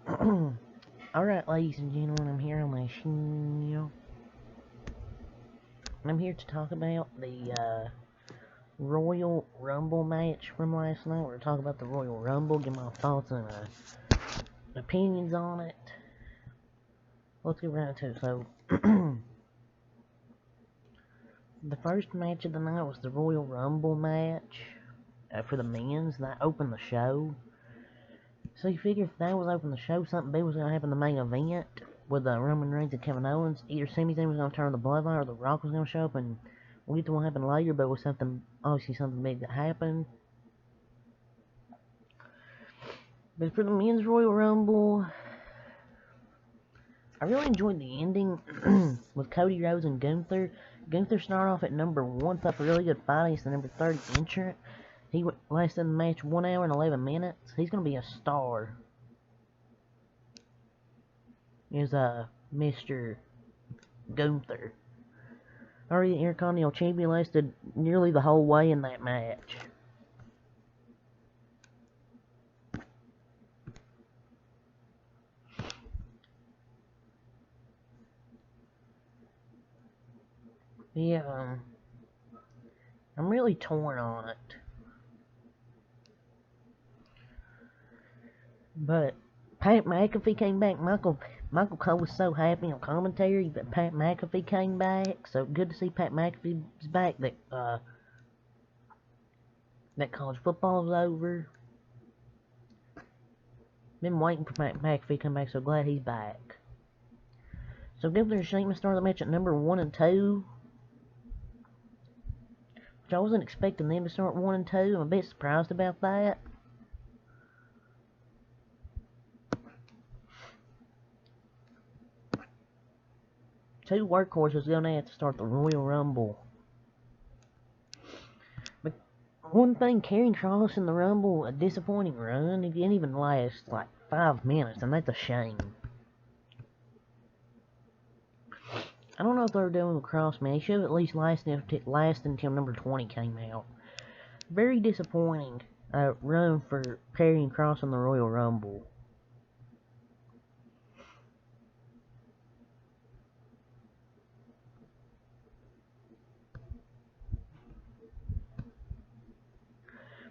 Alright, ladies and gentlemen, I'm here on my channel. I'm here to talk about the Royal Rumble match from last night. We're talking about the Royal Rumble, give my thoughts and opinions on it. Let's get right to it. So, the first match of the night was the Royal Rumble match for the men's. That opened the show. So you figure if that was open the show, something big was going to happen in the main event with Roman Reigns and Kevin Owens. Either Sami Zayn was going to turn the bloodline or The Rock was going to show up, and we'll get to what happened later, but it was obviously something big that happened. But for the men's Royal Rumble, I really enjoyed the ending with Cody Rhodes and Gunther. Gunther started off at number 1, put up a really good fight against the number 30 entrant. He lasted in the match 1 hour and 11 minutes. He's going to be a star. Is Mr. Gunther. Already the Intercontinental Champion lasted nearly the whole way in that match. Yeah, I'm really torn on it. But Pat McAfee came back. Michael Cole was so happy on commentary that Pat McAfee came back. So good to see Pat McAfee's back. That college football's over. Been waiting for Pat McAfee to come back, so glad he's back. So Gunther and Sheamus started the match at number 1 and 2. Which I wasn't expecting them to start 1 and 2. I'm a bit surprised about that. Two workhorses going to have to start the Royal Rumble. But one thing, Karrion Kross in the Rumble, a disappointing run. It didn't even last like 5 minutes, and that's a shame. I don't know what they were doing with Kross, man. He should have at least lasted until number 20 came out. Very disappointing run for Karrion Kross in the Royal Rumble.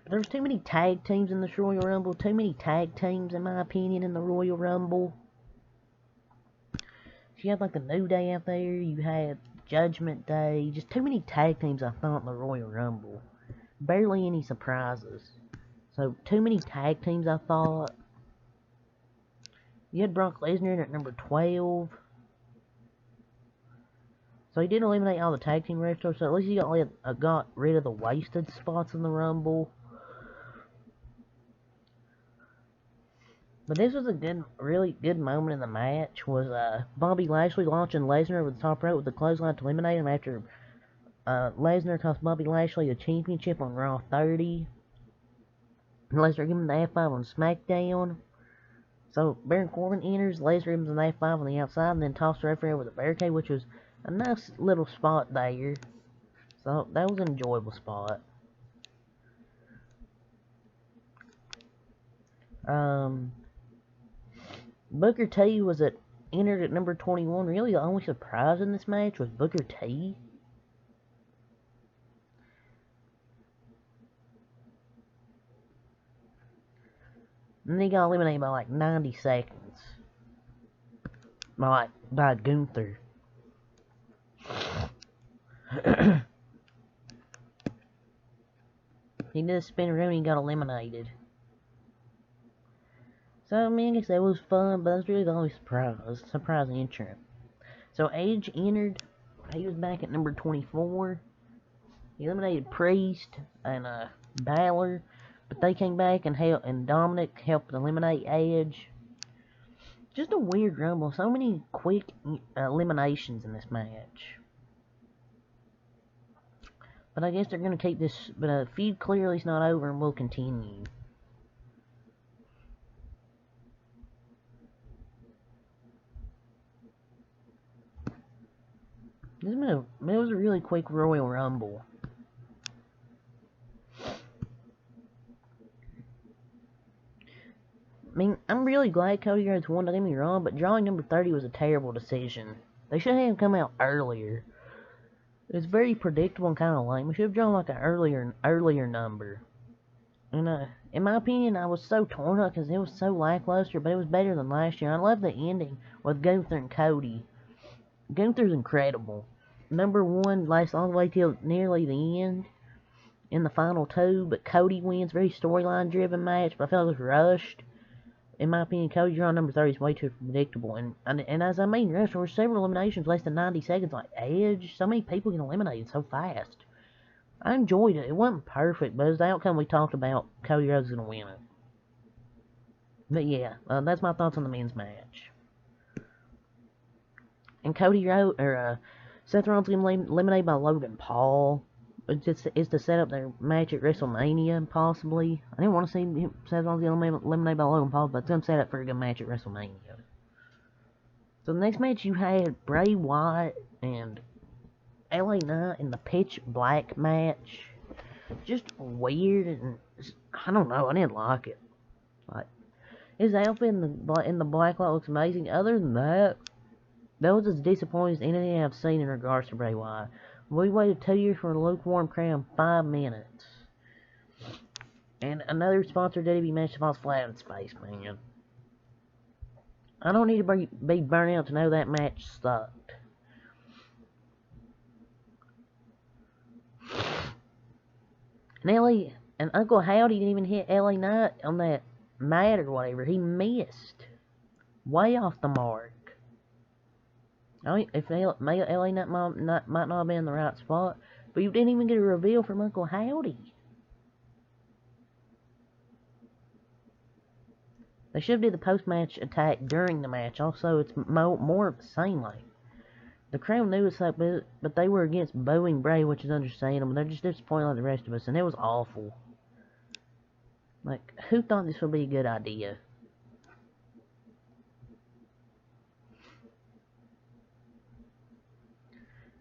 But there was too many tag teams in this Royal Rumble. Too many tag teams, in my opinion, in the Royal Rumble. You had like the New Day out there. You had Judgment Day. Just too many tag teams, I thought, in the Royal Rumble. Barely any surprises. So, too many tag teams, I thought. You had Brock Lesnar at number 12. So he did eliminate all the tag team wrestlers, so at least he got rid of the wasted spots in the Rumble. But this was a really good moment in the match, was Bobby Lashley launching Lesnar over the top rope with the clothesline to eliminate him after Lesnar cost Bobby Lashley the championship on Raw 30. Lesnar gave him the F5 on SmackDown. So Baron Corbin enters, Lesnar gives him the F5 on the outside, and then tossed the referee over the barricade, which was a nice little spot there. So that was an enjoyable spot. Booker T entered at number 21. Really, the only surprise in this match was Booker T. And then he got eliminated by like 90 seconds. By Gunther. He did a spin around and he got eliminated. So, I mean, I guess that was fun, but that's really the only surprise entrant. So, Edge entered. He was back at number 24. He eliminated Priest and Balor, but they came back and Dominic helped eliminate Edge. Just a weird Rumble. So many quick eliminations in this match. But I guess they're going to keep this. But the feud clearly is not over and will continue. It was a really quick Royal Rumble. I mean, I'm really glad Cody Rhodes won, don't get me wrong, but drawing number 30 was a terrible decision. They should have him come out earlier. It's very predictable and kind of lame. We should have drawn like an earlier number. And in my opinion, I was so torn up because it was so lackluster, but it was better than last year. I love the ending with Gunther and Cody. Gunther's incredible. Number 1 lasts all the way till nearly the end in the final 2, but Cody wins. Very storyline driven match, but I felt it was rushed. In my opinion, Cody drawing number 30 is way too predictable. And as I mean, there were several eliminations less than 90 seconds, like Edge. So many people get eliminated so fast. I enjoyed it. It wasn't perfect, but it was the outcome we talked about. Cody Rhodes is going to win it. But yeah, that's my thoughts on the men's match. And Seth Rollins getting eliminated by Logan Paul. It's to set up their match at WrestleMania, possibly. I didn't want to see Seth Rollins get eliminated by Logan Paul, but it's going to set up for a good match at WrestleMania. So the next match you had Bray Wyatt and LA Knight in the Pitch Black match. Just weird, and I don't know, I didn't like it. Like, his outfit in the black light looks amazing. Other than that was as disappointing as anything I've seen in regards to Bray Wyatt. We waited 2 years for a lukewarm crown, 5 minutes. And another sponsored WWE match falls flat in space, man. I don't need to be burnt out to know that match sucked. And Uncle Howdy didn't even hit LA Knight on that mat or whatever. He missed. Way off the mark. If LA Knight might not have been in the right spot, but you didn't even get a reveal from Uncle Howdy. They should have did the post-match attack during the match. Also, it's more of the same. Like, the crowd knew it's like, but they were against booing Bray, which is understandable. They're just disappointed like the rest of us, and it was awful. Like, who thought this would be a good idea?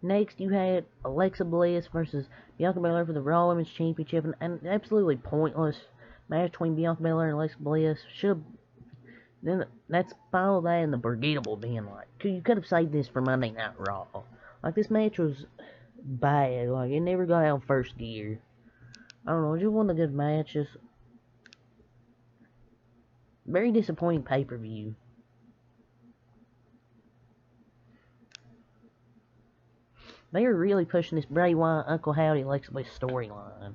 Next, you had Alexa Bliss versus Bianca Belair for the Raw Women's Championship, and absolutely pointless match between Bianca Belair and Alexa Bliss. Then that's follow that in the forgettable being like, you could have saved this for Monday Night Raw. Like, this match was bad. Like, it never got out of first gear. I don't know, it just one of the good matches. Very disappointing pay-per-view. They are really pushing this Bray Wyatt, Uncle Howdy, Alexa Bliss storyline.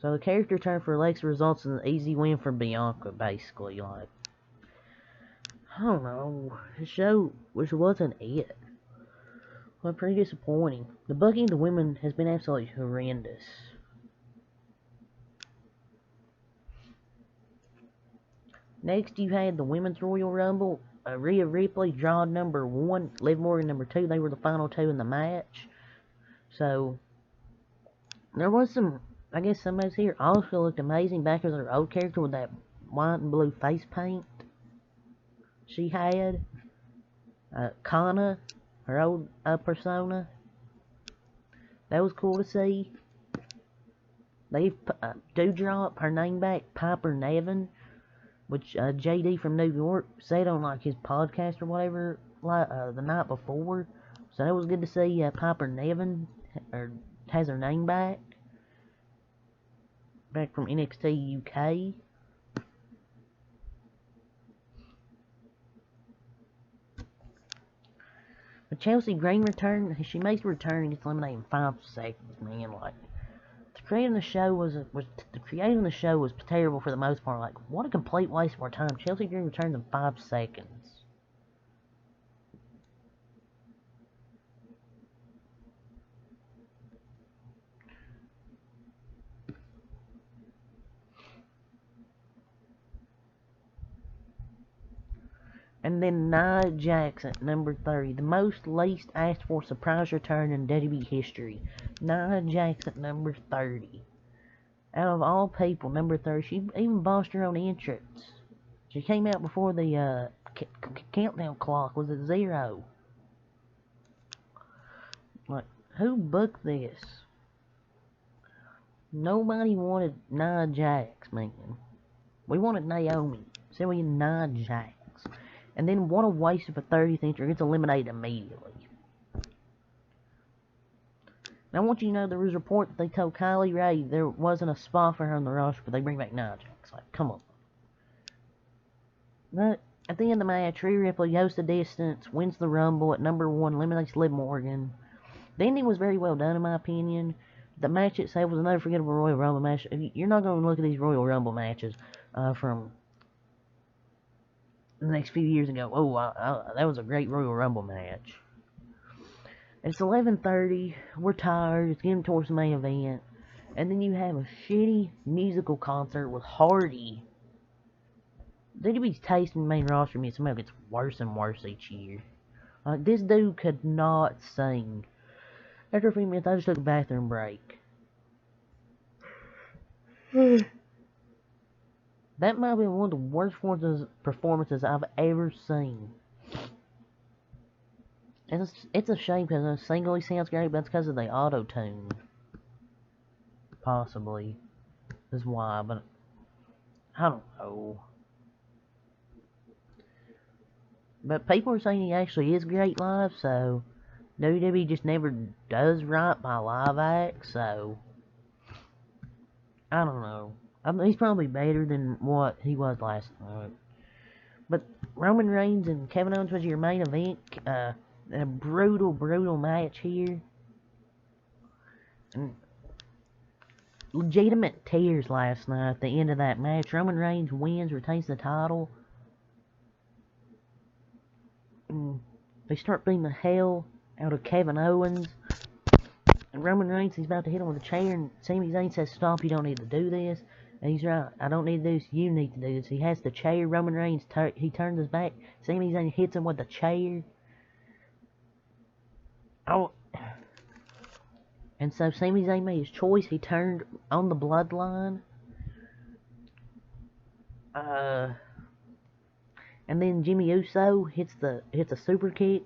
So the character turn for Alexa results in an easy win for Bianca, basically. Like, I don't know. The show, which wasn't it. Well, pretty disappointing. The booking of the women has been absolutely horrendous. Next, you had the Women's Royal Rumble. Rhea Ripley drawing number 1, Liv Morgan number 2. They were the final 2 in the match. So, there was some, I guess some moves here. Also looked amazing back as her old character with that white and blue face paint she had. Kana, her old persona. That was cool to see. They Doudrop her name back, Piper Niven, which JD from New York said on like his podcast or whatever the night before. So that was good to see. Piper Niven has her name back from NXT UK. But Chelsea Green returned. She makes a return and gets eliminated in 5 seconds. Man, like, creating the show was terrible for the most part. Like, what a complete waste of our time. Chelsea Green returns in 5 seconds. And then Nia Jax at number 30, the most least asked for surprise return in WWE history. Nia Jax at number 30. Out of all people, number 30, she even bossed her own entrance. She came out before the countdown clock was at 0. Like, who booked this? Nobody wanted Nia Jax, man. We wanted Naomi. So we had Nia Jax. And then what a waste of a 30th entry. Gets eliminated immediately. Now I want you to know there was a report that they told Kylie Ray there wasn't a spot for her on the roster, but they bring back Nia Jax. Like, come on. But at the end of the match, Rhea Ripley goes the distance, wins the Rumble at number 1, eliminates Liv Morgan. The ending was very well done in my opinion. The match itself was another forgettable Royal Rumble match. You're not going to look at these Royal Rumble matches from the next few years and go, oh, that was a great Royal Rumble match. It's 11:30, we're tired, it's getting towards the main event, and then you have a shitty musical concert with Hardy. WWE's taste in the main roster means somehow gets worse and worse each year. Like, this dude could not sing. After a few minutes, I just took a bathroom break. That might be one of the worst performances I've ever seen. It's a shame because singly sounds great, but that's because of the auto-tune. Possibly. Is why, but I don't know. But people are saying he actually is great live, so WWE just never does right by live acts, so I don't know. He's probably better than what he was last night. But Roman Reigns and Kevin Owens was your main event. A brutal, brutal match here. And legitimate tears last night at the end of that match. Roman Reigns wins, retains the title. And they start beating the hell out of Kevin Owens. And Roman Reigns, he's about to hit him with a chair, and Sami Zayn says, "Stop, you don't need to do this." And he's right, I don't need to do this, you need to do this. He has the chair, Roman Reigns, he turns his back, Sami Zayn hits him with the chair. Oh. And so Sami Zayn made his choice, he turned on the bloodline. And then Jimmy Uso hits a super kick.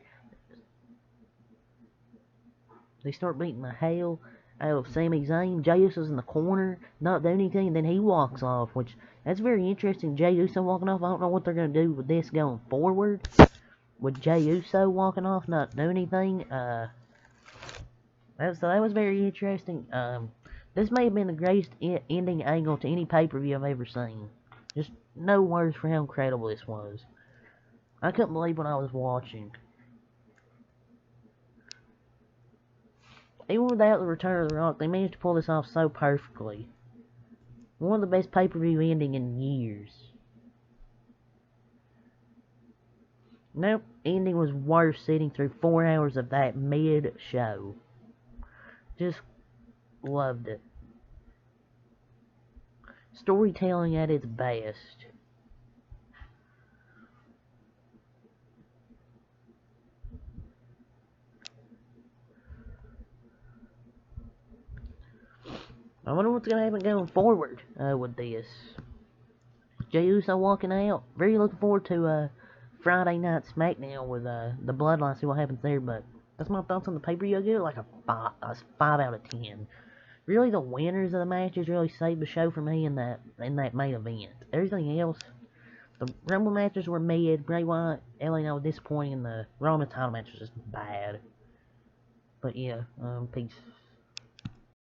They start beating the hell out of Sami Zayn. Jey Uso's in the corner, not doing anything, and then he walks off, which, that's very interesting. Jey Uso walking off, I don't know what they're going to do with this going forward. With Jey Uso walking off, not doing anything. That was very interesting. This may have been the greatest ending angle to any pay-per-view I've ever seen. Just no words for how incredible this was. I couldn't believe what I was watching. Even without the return of The Rock, they managed to pull this off so perfectly. One of the best pay-per-view ending in years. Nope, ending was worse sitting through 4 hours of that mid-show. Just loved it. Storytelling at its best. I wonder what's going to happen going forward with this. Jey Uso walking out. Very looking forward to Friday Night SmackDown with the Bloodline, see what happens there. But that's my thoughts on the pay-per-view. I give it like a 5 out of 10. Really, the winners of the matches really saved the show for me in that main event. Everything else, the Rumble matches were mid. Bray Wyatt, LA Knight was disappointing, and the Raw title match was just bad. But yeah, peace.